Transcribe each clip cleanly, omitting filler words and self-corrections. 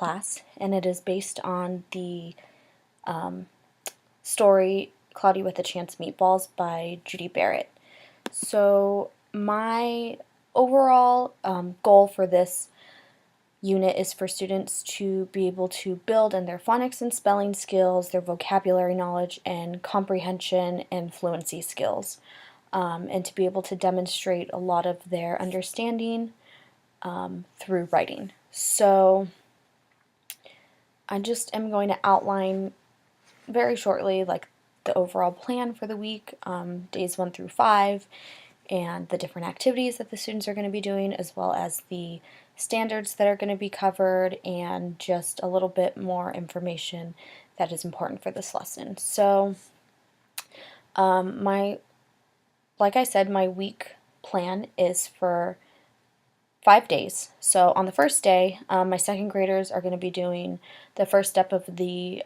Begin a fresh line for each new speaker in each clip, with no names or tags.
class, and it is based on the story Cloudy with a Chance Meatballs by Judy Barrett. So my overall goal for this unit is for students to be able to build in their phonics and spelling skills, their vocabulary knowledge, and comprehension and fluency skills, and to be able to demonstrate a lot of their understanding through writing. So I just am going to outline very shortly like the overall plan for the week, days 1 through 5, and the different activities that the students are going to be doing, as well as the standards that are going to be covered, and just a little bit more information that is important for this lesson. So like I said, my week plan is for 5 days. So on the first day, my second graders are going to be doing the first step of the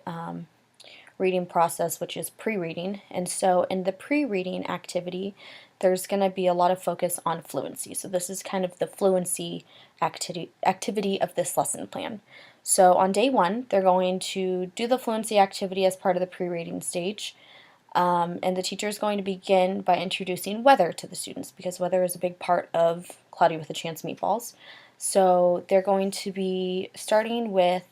reading process, which is pre-reading. And so in the pre-reading activity, there's going to be a lot of focus on fluency. So this is kind of the fluency activity of this lesson plan. So on day 1, they're going to do the fluency activity as part of the pre-reading stage. And the teacher is going to begin by introducing weather to the students, because weather is a big part of Cloudy with a Chance Meatballs. So they're going to be starting with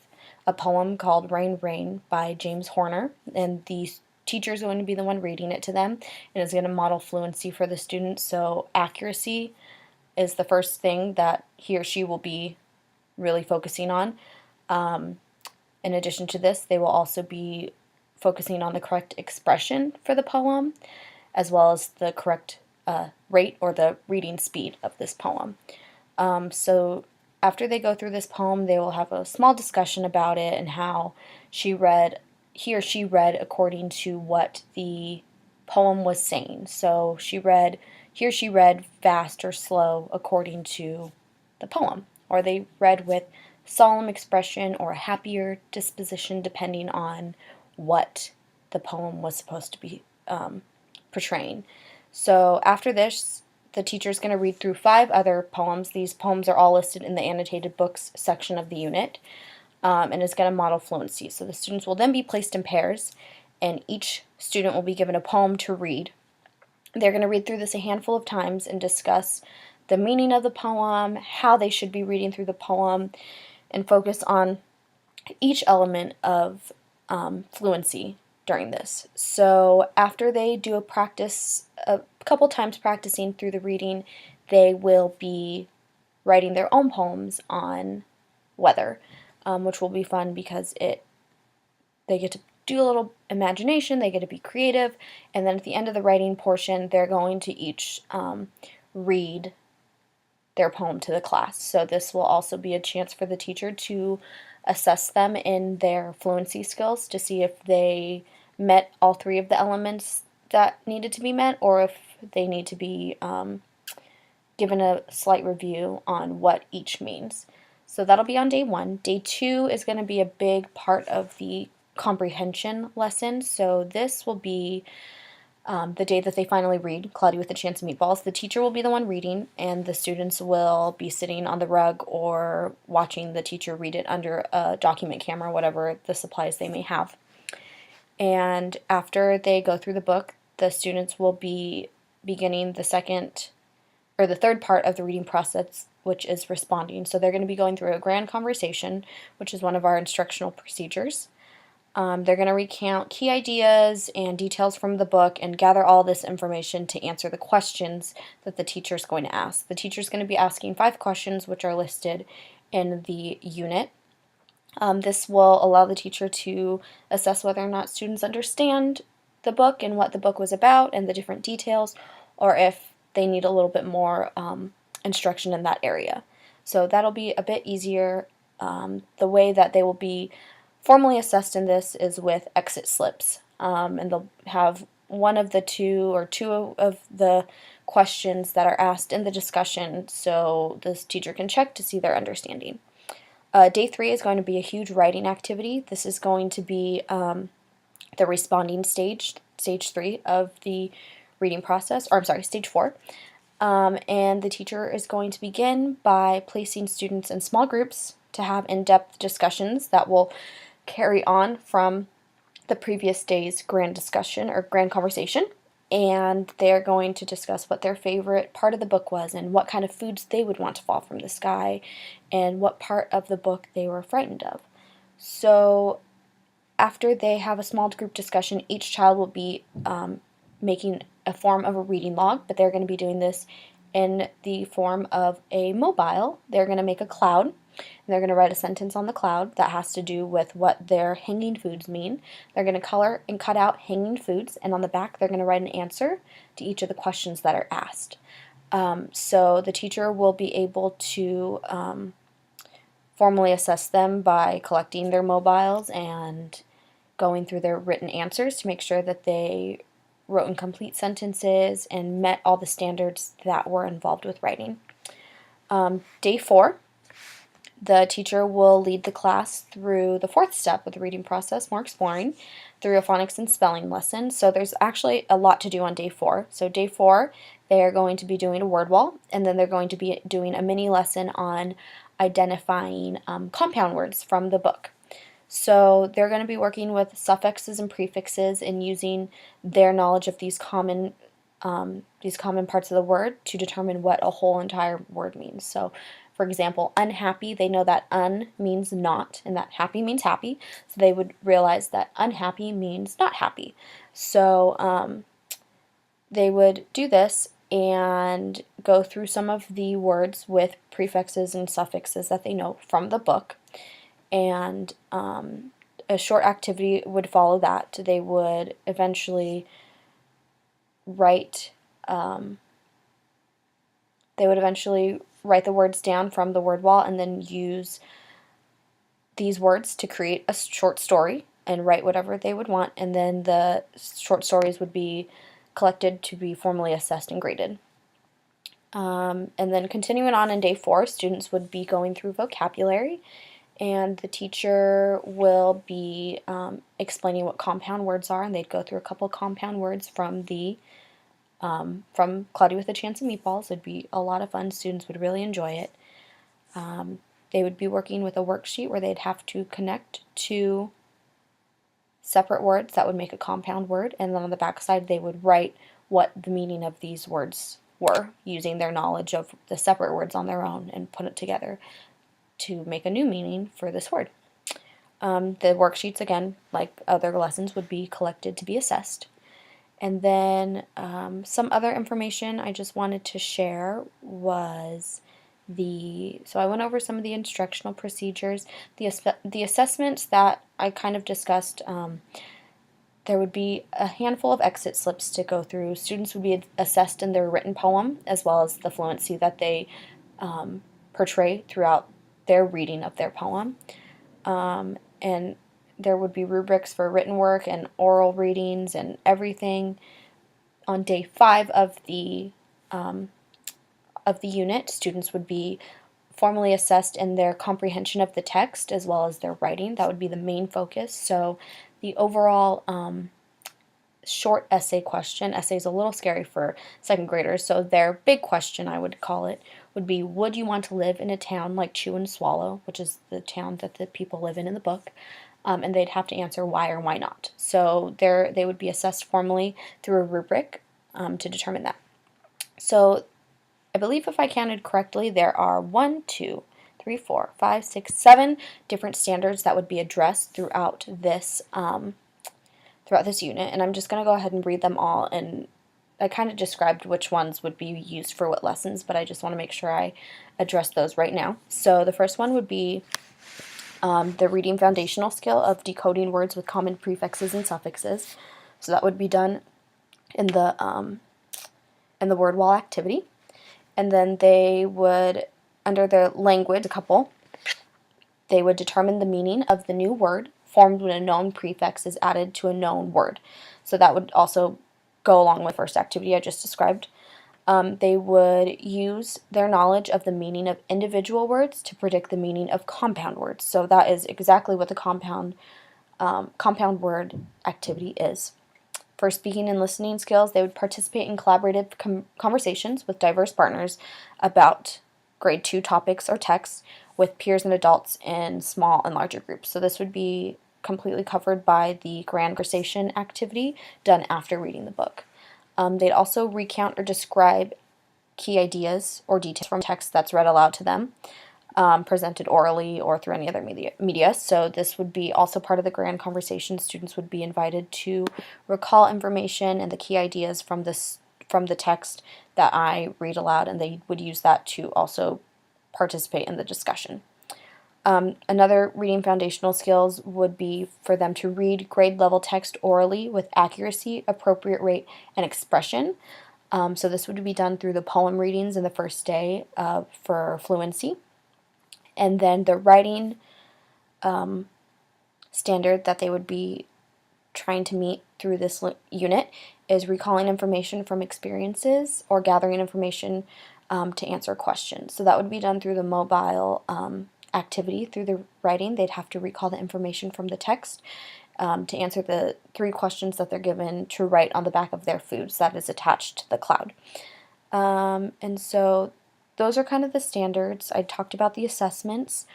a poem called Rain, Rain by James Horner, and the teacher is going to be the one reading it to them, and is going to model fluency for the students. So accuracy is the first thing that he or she will be really focusing on. In addition to this, they will also be focusing on the correct expression for the poem, as well as the correct rate or the reading speed of this poem. So after they go through this poem, they will have a small discussion about it and how he or she read according to what the poem was saying. So he or she read fast or slow according to the poem, or they read with solemn expression or a happier disposition depending on what the poem was supposed to be portraying. So after this, the teacher is going to read through 5 other poems. These poems are all listed in the annotated books section of the unit, and is going to model fluency. So the students will then be placed in pairs, and each student will be given a poem to read. They're going to read through this a handful of times and discuss the meaning of the poem, how they should be reading through the poem, and focus on each element of fluency during this. So after they do a couple times practicing through the reading, they will be writing their own poems on weather, which will be fun because they get to do a little imagination, they get to be creative, and then at the end of the writing portion, they're going to each read their poem to the class. So this will also be a chance for the teacher to assess them in their fluency skills to see if they met all 3 of the elements that needed to be met, or if they need to be given a slight review on what each means. So that'll be on day 1. Day 2 is going to be a big part of the comprehension lesson. So this will be the day that they finally read Cloudy with a Chance of Meatballs. The teacher will be the one reading, and the students will be sitting on the rug or watching the teacher read it under a document camera, whatever the supplies they may have. And after they go through the book, the students will be beginning the third part of the reading process, which is responding. So they're going to be going through a grand conversation, which is one of our instructional procedures. They're going to recount key ideas and details from the book and gather all this information to answer the questions that the teacher is going to ask. The teacher is going to be asking 5 questions, which are listed in the unit. This will allow the teacher to assess whether or not students understand the book and what the book was about and the different details, or if they need a little bit more instruction in that area. So that'll be a bit easier. The way that they will be formally assessed in this is with exit slips, and they'll have one of the 2 or 2 of the questions that are asked in the discussion, so this teacher can check to see their understanding. Day 3 is going to be a huge writing activity. This is going to be the responding stage 3 of the reading process, or I'm sorry, stage 4. And the teacher is going to begin by placing students in small groups to have in-depth discussions that will carry on from the previous day's grand discussion or grand conversation. And they're going to discuss what their favorite part of the book was and what kind of foods they would want to fall from the sky and what part of the book they were frightened of. So after they have a small group discussion, each child will be making a form of a reading log, but they're going to be doing this in the form of a mobile. They're going to make a cloud, and they're going to write a sentence on the cloud that has to do with what their hanging foods mean. They're going to color and cut out hanging foods, and on the back they're going to write an answer to each of the questions that are asked. So the teacher will be able to formally assess them by collecting their mobiles and going through their written answers to make sure that they wrote in complete sentences and met all the standards that were involved with writing. Day 4, the teacher will lead the class through the 4th step of the reading process, more exploring, through a phonics and spelling lesson. So there's actually a lot to do on day 4. So day 4, they are going to be doing a word wall, and then they're going to be doing a mini lesson on identifying compound words from the book. So they're going to be working with suffixes and prefixes and using their knowledge of these common parts of the word to determine what a whole entire word means. So, for example, unhappy, they know that un means not and that happy means happy. So they would realize that unhappy means not happy. So they would do this and go through some of the words with prefixes and suffixes that they know from the book. And a short activity would follow that. They would eventually write the words down from the word wall and then use these words to create a short story and write whatever they would want, and then the short stories would be collected to be formally assessed and graded. And then continuing on in day 4, students would be going through vocabulary, and the teacher will be explaining what compound words are, and they'd go through a couple compound words from Cloudy with a Chance of Meatballs. It'd be a lot of fun. Students would really enjoy it. They would be working with a worksheet where they'd have to connect two separate words that would make a compound word, and then on the back side they would write what the meaning of these words were, using their knowledge of the separate words on their own and put it together to make a new meaning for this word. The worksheets, again, like other lessons, would be collected to be assessed. And then some other information I just wanted to share was so I went over some of the instructional procedures. The assessments that I kind of discussed, there would be a handful of exit slips to go through. Students would be assessed in their written poem as well as the fluency that they portray throughout their reading of their poem. And there would be rubrics for written work and oral readings and everything. On day 5 of the unit, students would be formally assessed in their comprehension of the text as well as their writing. That would be the main focus. So the overall short essay question, essay is a little scary for second graders, so their big question, I would call it, would be, would you want to live in a town like Chew and Swallow, which is the town that the people live in the book? And they'd have to answer why or why not. So they would be assessed formally through a rubric to determine that. So I believe if I counted correctly, there are 1, 2, 3, 4, 5, 6, 7 different standards that would be addressed throughout this unit, and I'm just going to go ahead and read them all, and I kind of described which ones would be used for what lessons, but I just want to make sure I address those right now. So the first one would be the reading foundational skill of decoding words with common prefixes and suffixes. So that would be done in the word wall activity. And then they would, under their language, they would determine the meaning of the new word formed when a known prefix is added to a known word. So that would also go along with the first activity I just described. They would use their knowledge of the meaning of individual words to predict the meaning of compound words. So that is exactly what the compound word activity is. For speaking and listening skills, they would participate in collaborative conversations with diverse partners about grade 2 topics or texts, with peers and adults in small and larger groups. So this would be completely covered by the grand conversation activity done after reading the book. They'd also recount or describe key ideas or details from text that's read aloud to them, presented orally or through any other media. So this would be also part of the grand conversation. Students would be invited to recall information and the key ideas from the text that I read aloud, and they would use that to also participate in the discussion. Another reading foundational skills would be for them to read grade level text orally with accuracy, appropriate rate, and expression. So this would be done through the poem readings in the first day for fluency. And then the writing standard that they would be trying to meet through this unit is recalling information from experiences or gathering information to answer questions. So that would be done through the mobile activity. Through the writing, they'd have to recall the information from the text to answer the 3 questions that they're given to write on the back of their foods that is attached to the cloud. And so those are kind of the standards. I talked about the assessments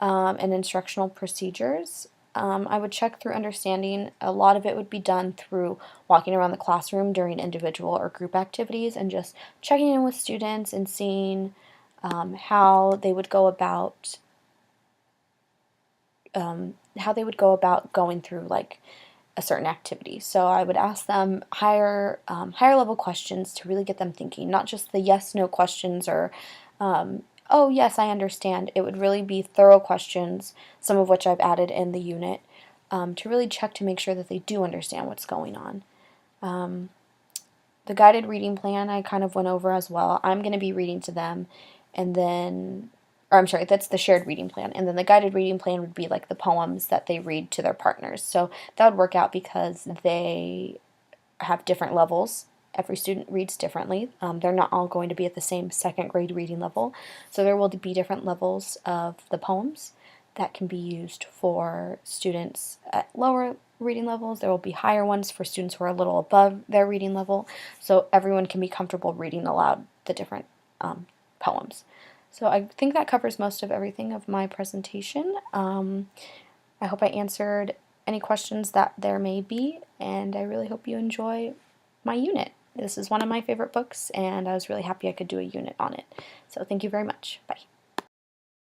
and instructional procedures. I would check through understanding. A lot of it would be done through walking around the classroom during individual or group activities and just checking in with students and seeing how they would go about going through like a certain activity. So I would ask them higher level questions to really get them thinking, not just the yes no questions or oh yes I understand. It would really be thorough questions, some of which I've added in the unit, to really check to make sure that they do understand what's going on. The guided reading plan I kind of went over as well. I'm going to be reading to them, and then I'm sorry, that's the shared reading plan. And then the guided reading plan would be like the poems that they read to their partners. So that would work out because they have different levels. Every student reads differently. They're not all going to be at the same second grade reading level. So there will be different levels of the poems that can be used for students at lower reading levels. There will be higher ones for students who are a little above their reading level. So everyone can be comfortable reading aloud the different poems. So I think that covers most of everything of my presentation. I hope I answered any questions that there may be, and I really hope you enjoy my unit. This is one of my favorite books, and I was really happy I could do a unit on it. So thank you very much. Bye.